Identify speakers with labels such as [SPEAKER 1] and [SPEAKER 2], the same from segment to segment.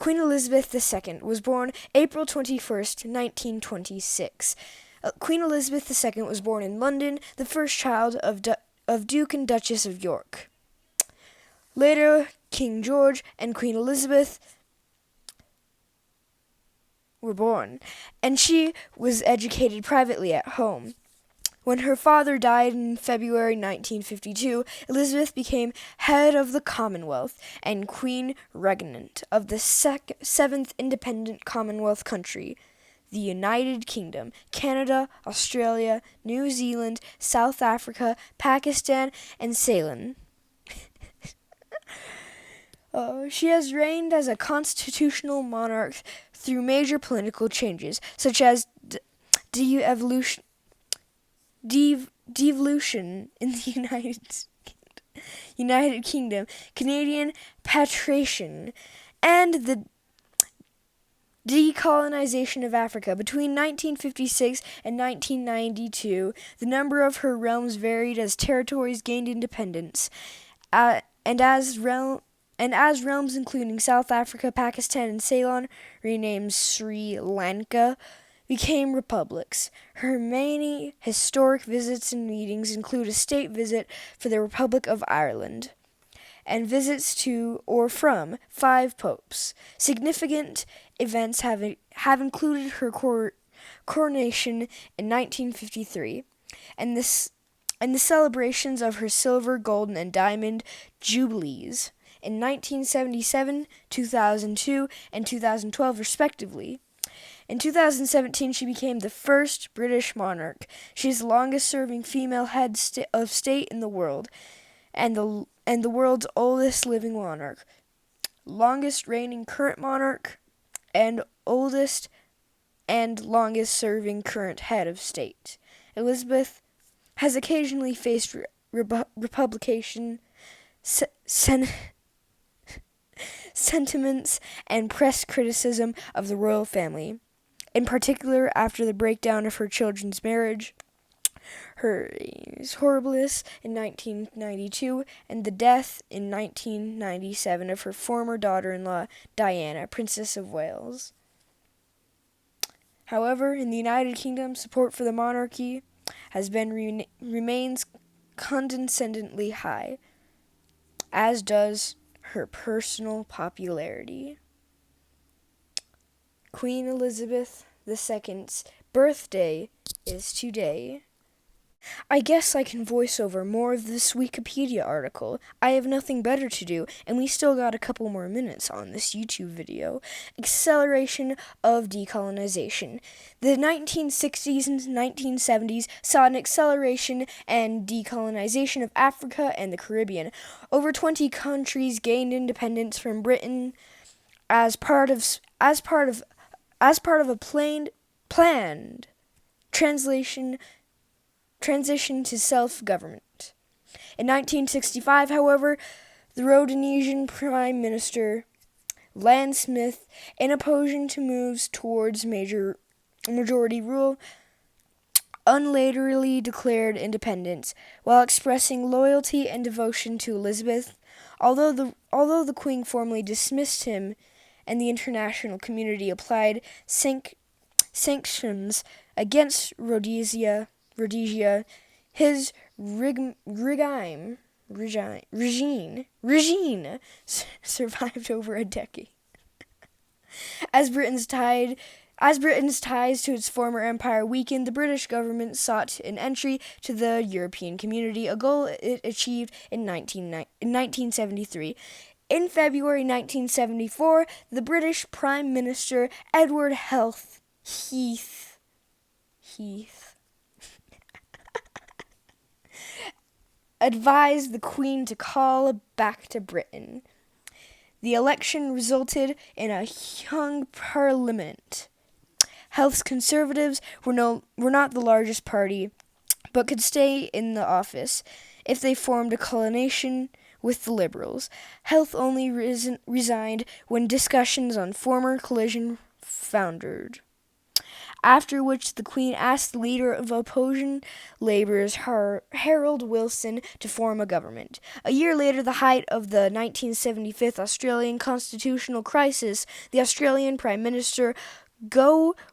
[SPEAKER 1] Queen Elizabeth II was born April 21st, 1926. Queen Elizabeth II was born in London, the first child of Duke and Duchess of York. Later, King George and Queen Elizabeth were born, and she was educated privately at home. When her father died in February 1952, Elizabeth became head of the Commonwealth and Queen Regent of the seventh independent Commonwealth country, the United Kingdom, Canada, Australia, New Zealand, South Africa, Pakistan, and Ceylon. She has reigned as a constitutional monarch through major political changes, such as devolution in the United Kingdom, Canadian patriation, and the decolonization of Africa. Between 1956 and 1992, the number of her realms varied as territories gained independence, and as realms including South Africa, Pakistan, and Ceylon, renamed Sri Lanka, became republics. Her many historic visits and meetings include a state visit for the Republic of Ireland and visits to or from 5 popes. Significant events have included her coronation in 1953 and the celebrations of her silver, golden, and diamond jubilees in 1977, 2002, and 2012 respectively. In 2017, she became the first British monarch. She is the longest-serving female head of state in the world, and the world's oldest living monarch, longest reigning current monarch, and oldest and longest-serving current head of state. Elizabeth has occasionally faced Republican sentiments and press criticism of the royal family, in particular after the breakdown of her children's marriage, her horribleness in 1992, and the death in 1997 of her former daughter-in-law, Diana, Princess of Wales. However, in the United Kingdom, support for the monarchy remains condescendingly high, as does her personal popularity. Queen Elizabeth II's birthday is today. I guess I can voice over more of this Wikipedia article. I have nothing better to do, and we still got a couple more minutes on this YouTube video. Acceleration of decolonization. The 1960s and 1970s saw an acceleration and decolonization of Africa and the Caribbean. Over 20 countries gained independence from Britain as part of a planned transition to self-government. In 1965, however, the Rhodesian Prime Minister Land Smith, in opposition to moves towards majority rule, unilaterally declared independence while expressing loyalty and devotion to Elizabeth. Although the Queen formally dismissed him and the international community applied sanctions against Rhodesia, his regime survived over a decade. As Britain's ties to its former empire weakened, the British government sought an entry to the European community, a goal it achieved in 1973. In February 1974, the British Prime Minister Edward Heath advised the Queen to call back to Britain. The election resulted in a hung parliament. Health's Conservatives were not the largest party, but could stay in the office if they formed a coalition with the Liberals. Health only resigned when discussions on former coalition foundered. after which the Queen asked the leader of opposition Labour's Harold Wilson to form a government. A year later, the height of the 1975 Australian constitutional crisis, the Australian Prime Minister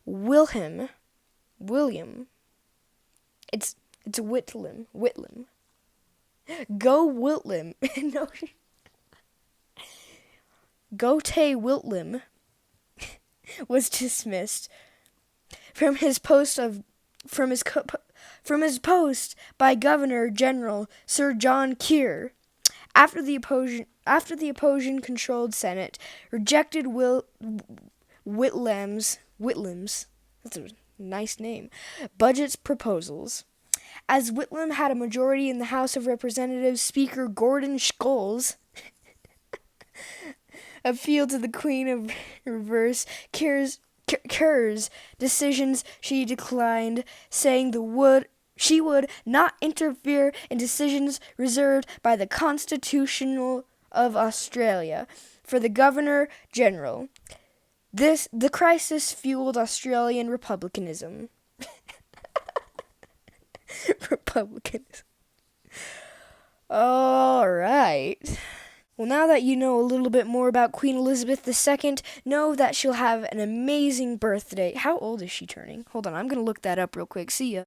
[SPEAKER 1] William. It's Whitlam. Whitlam. No. Whitlam was dismissed from his post by Governor General Sir John Keir after the opposition-controlled Senate rejected Whitlam's that's a nice name budget's proposals. As Whitlam had a majority in the House of Representatives, Speaker Gordon Scholes appealed to the Queen of reverse Keir's decisions. She declined, saying she would not interfere in decisions reserved by the Constitution of Australia for the Governor General. The crisis fueled Australian republicanism. Republicanism. All right. Well, now that you know a little bit more about Queen Elizabeth II, know that she'll have an amazing birthday. How old is she turning? Hold on, I'm going to look that up real quick. See ya.